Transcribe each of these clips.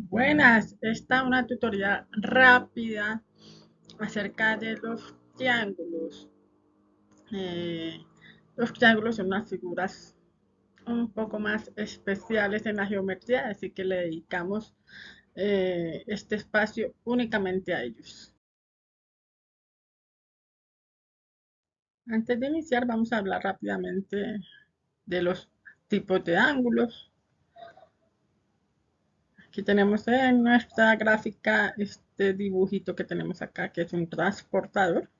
Buenas, esta es una tutorial rápida acerca de los triángulos. Eh, los triángulos son unas figuras un poco más especiales en la geometría, así que le dedicamos este espacio únicamente a ellos. Antes de iniciar, vamos a hablar rápidamente de los tipos de ángulos. Aquí tenemos en nuestra gráfica este dibujito que tenemos acá, que es un transportador.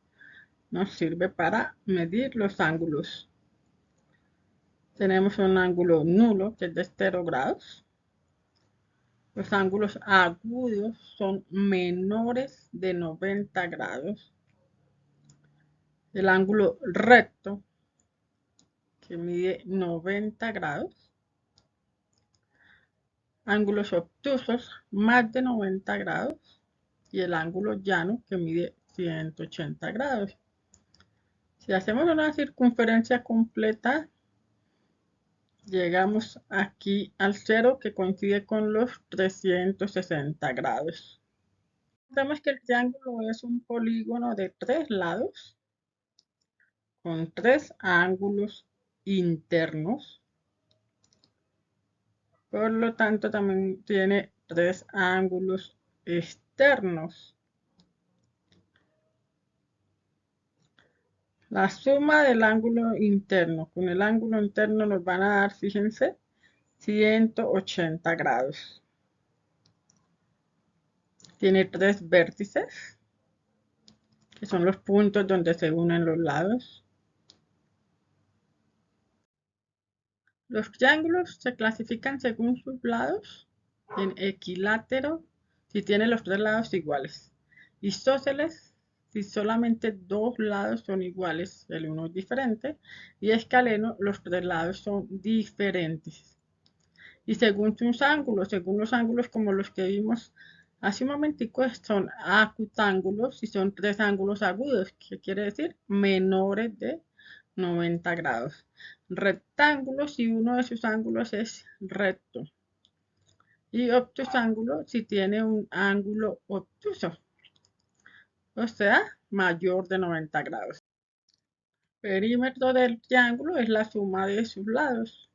Nos sirve para medir los ángulos. Tenemos un ángulo nulo, que es de 0 grados. Los ángulos agudos son menores de 90 grados. El ángulo recto, que mide 90 grados. Ángulos obtusos, más de 90 grados. Y el ángulo llano, que mide 180 grados. Si hacemos una circunferencia completa, llegamos aquí al cero, que coincide con los 360 grados. Vemos que el triángulo es un polígono de 3 lados con 3 ángulos internos. Por lo tanto, también tiene 3 ángulos externos. La suma del ángulo interno con el ángulo interno nos van a dar, fíjense, 180 grados. Tiene 3 vértices, que son los puntos donde se unen los lados. Los triángulos se clasifican según sus lados en equilátero si tiene los 3 lados iguales, isósceles si solamente 2 lados son iguales, el uno es diferente, y escaleno los 3 lados son diferentes. Y según los ángulos como los que vimos hace un momentico, son acutángulos y son 3 ángulos agudos, que quiere decir menores de 90 grados. Rectángulos si uno de sus ángulos es recto. Y obtusángulo si tiene un ángulo obtuso, o sea, mayor de 90 grados. Perímetro del triángulo es la suma de sus lados.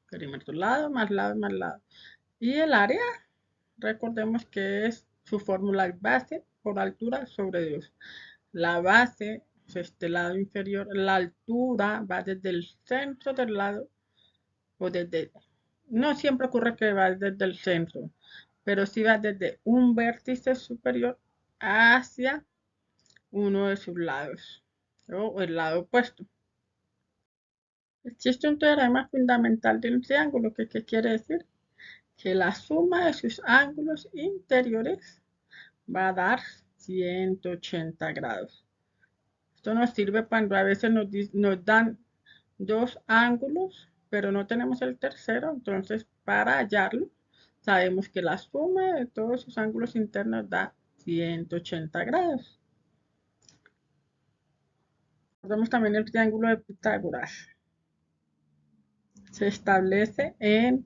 Perímetro, lado más lado más lado. Y el área, recordemos que es su fórmula base por altura sobre 2. La base es este lado inferior. La altura va desde el centro del lado o desde... No siempre ocurre que va desde el centro, pero sí va desde un vértice superior hacia uno de sus lados o el lado opuesto. Existe un teorema fundamental de un triángulo que ¿qué quiere decir? Que la suma de sus ángulos interiores va a dar 180 grados. Esto nos sirve cuando a veces nos dan 2 ángulos, pero no tenemos el tercero. Entonces, para hallarlo, sabemos que la suma de todos sus ángulos internos da 180 grados. Recordemos también el triángulo de Pitágoras. Se establece en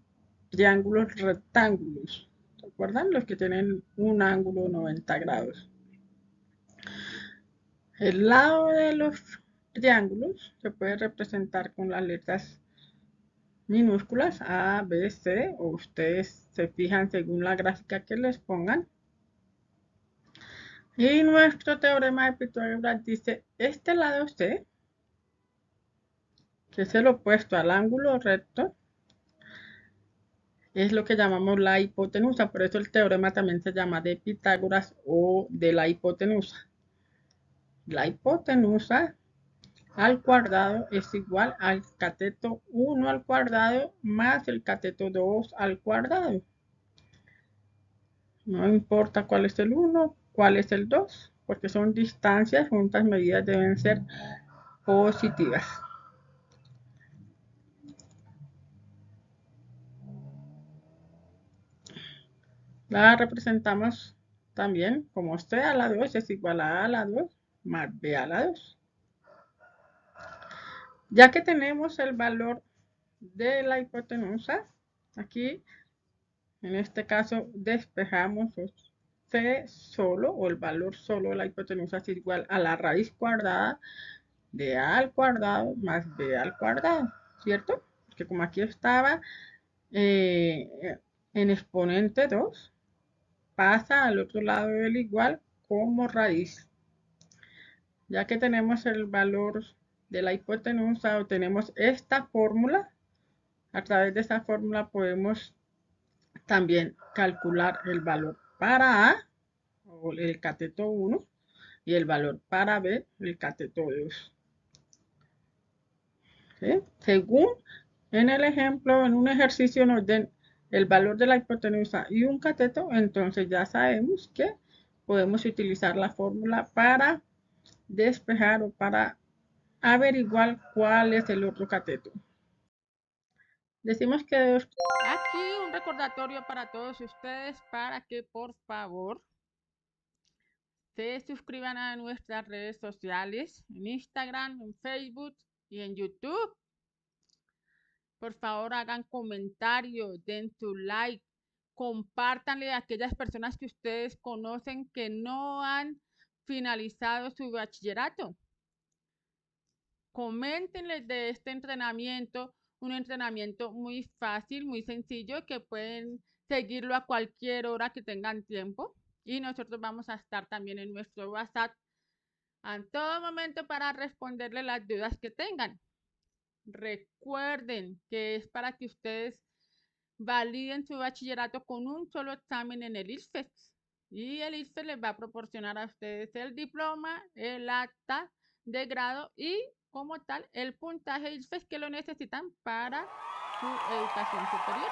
triángulos rectángulos. ¿Se acuerdan? Los que tienen un ángulo de 90 grados. El lado de los triángulos se puede representar con las letras minúsculas A, B, C, o ustedes se fijan según la gráfica que les pongan. Y nuestro teorema de Pitágoras dice, este lado C, que es el opuesto al ángulo recto, es lo que llamamos la hipotenusa. Por eso el teorema también se llama de Pitágoras o de la hipotenusa. La hipotenusa al cuadrado es igual al cateto 1 al cuadrado más el cateto 2 al cuadrado. No importa cuál es el 1, cuál es el 2, porque son distancias, juntas medidas deben ser positivas. La representamos también como C a la 2 es igual a la 2 más B a la 2. Ya que tenemos el valor de la hipotenusa, aquí En este caso, despejamos C solo o el valor solo de la hipotenusa es igual a la raíz cuadrada de A al cuadrado más B al cuadrado, ¿cierto? Porque como aquí estaba en exponente 2, pasa al otro lado del igual como raíz. Ya que tenemos el valor de la hipotenusa o tenemos esta fórmula, a través de esta fórmula podemos también calcular el valor para A, o el cateto 1, y el valor para B, el cateto 2. ¿Sí? Según en el ejemplo, en un ejercicio nos den el valor de la hipotenusa y un cateto, entonces ya sabemos que podemos utilizar la fórmula para despejar o para averiguar cuál es el otro cateto. Decimos que aquí un recordatorio para todos ustedes para que por favor se suscriban a nuestras redes sociales, en Instagram, en Facebook y en YouTube. Por favor, hagan comentarios, den su like, compártanle a aquellas personas que ustedes conocen que no han finalizado su bachillerato. Coméntenles de este entrenamiento, un entrenamiento muy fácil, muy sencillo, que pueden seguirlo a cualquier hora que tengan tiempo. Y nosotros vamos a estar también en nuestro WhatsApp en todo momento para responderle las dudas que tengan. Recuerden que es para que ustedes validen su bachillerato con un solo examen en el ICFES. Y el ICFES les va a proporcionar a ustedes el diploma, el acta de grado y como tal el puntaje ICFES que lo necesitan para su educación superior.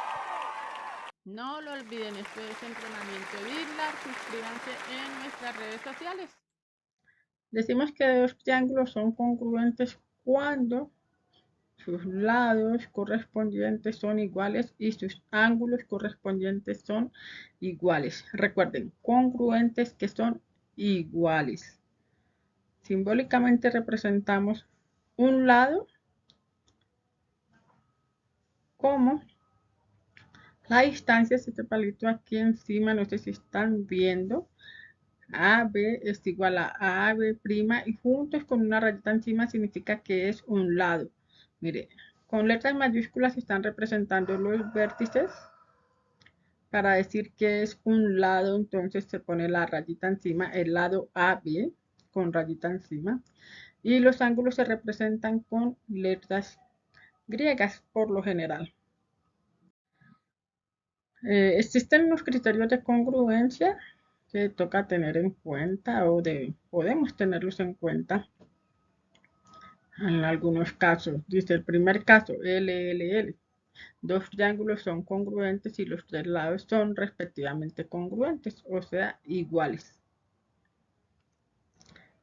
No lo olviden, esto es Entrenamiento Diglar. Suscríbanse en nuestras redes sociales. Decimos que dos triángulos son congruentes cuando sus lados correspondientes son iguales y sus ángulos correspondientes son iguales. Recuerden, congruentes que son iguales. Simbólicamente representamos un lado como la distancia, este palito aquí encima, no sé si están viendo, AB es igual a AB' y juntos con una rayita encima significa que es un lado. Mire, con letras mayúsculas están representando los vértices. Para decir que es un lado, entonces se pone la rayita encima, el lado AB con rayita encima. Y los ángulos se representan con letras griegas por lo general. Existen unos criterios de congruencia que toca tener en cuenta o podemos tenerlos en cuenta en algunos casos. Dice el primer caso, LLL. Dos triángulos son congruentes y los tres lados son respectivamente congruentes, o sea, iguales.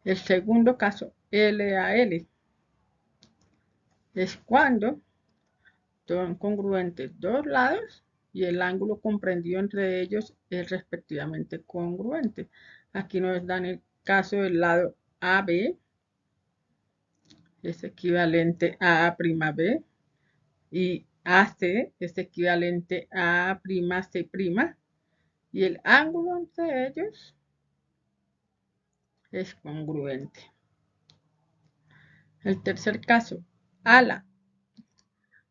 El segundo caso, LAL, es cuando son congruentes dos lados y el ángulo comprendido entre ellos es respectivamente congruente. Aquí nos dan el caso del lado AB, es equivalente a A'B, y AC es equivalente a A'C', y el ángulo entre ellos es congruente. El tercer caso, ALA.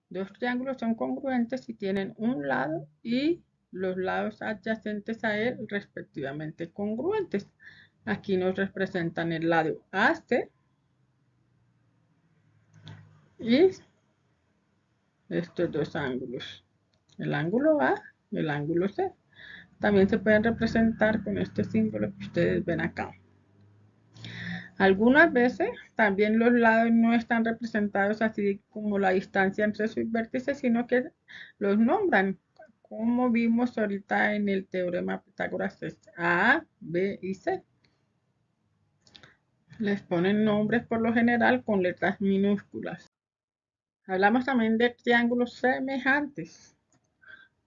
Dos triángulos son congruentes si tienen un lado y los lados adyacentes a él respectivamente congruentes. Aquí nos representan el lado AC y estos dos ángulos, el ángulo A y el ángulo C. También se pueden representar con este símbolo que ustedes ven acá. Algunas veces también los lados no están representados así como la distancia entre sus vértices, sino que los nombran, como vimos ahorita en el teorema Pitágoras, A, B y C. Les ponen nombres por lo general con letras minúsculas. Hablamos también de triángulos semejantes.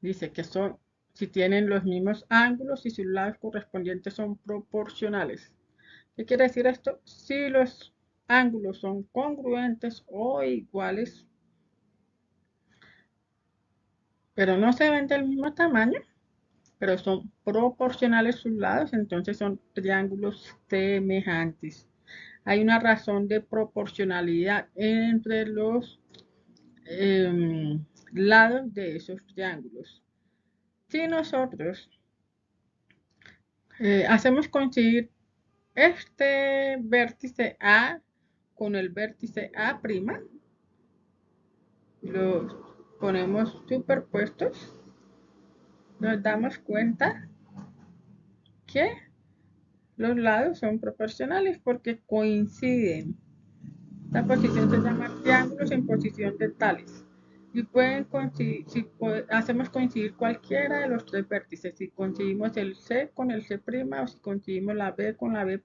Dice que son si tienen los mismos ángulos y sus lados correspondientes son proporcionales. ¿Qué quiere decir esto? Si los ángulos son congruentes o iguales, pero no se ven del mismo tamaño, pero son proporcionales sus lados, entonces son triángulos semejantes. Hay una razón de proporcionalidad entre los lados de esos triángulos. Si nosotros hacemos coincidir este vértice A con el vértice A', los ponemos superpuestos, nos damos cuenta que los lados son proporcionales porque coinciden. La posición se llama triángulos en posición de tales. Y pueden coincidir, si hacemos coincidir cualquiera de los tres vértices, si coincidimos el C con el C' o si coincidimos la B con la B',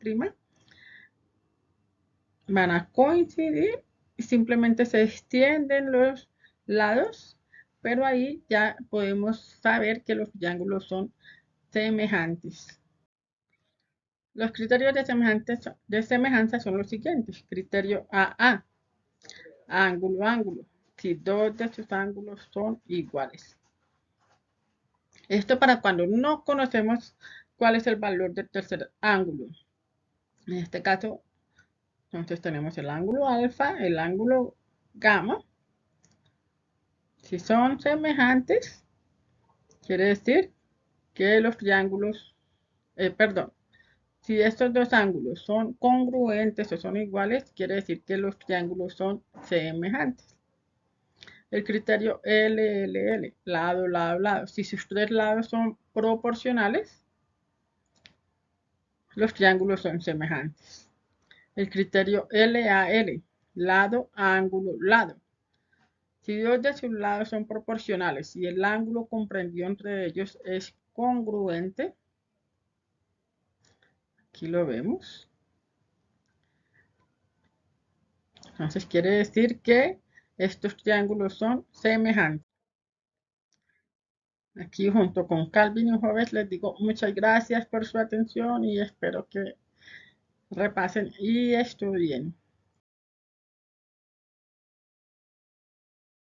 van a coincidir y simplemente se extienden los lados, pero ahí ya podemos saber que los triángulos son semejantes. Los criterios de semejanza son los siguientes. Criterio AA, ángulo, ángulo. Si dos de sus ángulos son iguales. Esto para cuando no conocemos cuál es el valor del tercer ángulo. En este caso, entonces tenemos el ángulo alfa, el ángulo gamma. Si son semejantes, quiere decir que los triángulos, perdón, si estos dos ángulos son congruentes o son iguales, quiere decir que los triángulos son semejantes. El criterio LLL, lado, lado, lado. Si sus tres lados son proporcionales, los triángulos son semejantes. El criterio LAL, lado, ángulo, lado. Si dos de sus lados son proporcionales y el ángulo comprendido entre ellos es congruente, aquí lo vemos. Entonces quiere decir que estos triángulos son semejantes. Aquí junto con Calvin y Hobbes les digo muchas gracias por su atención y espero que repasen y estudien.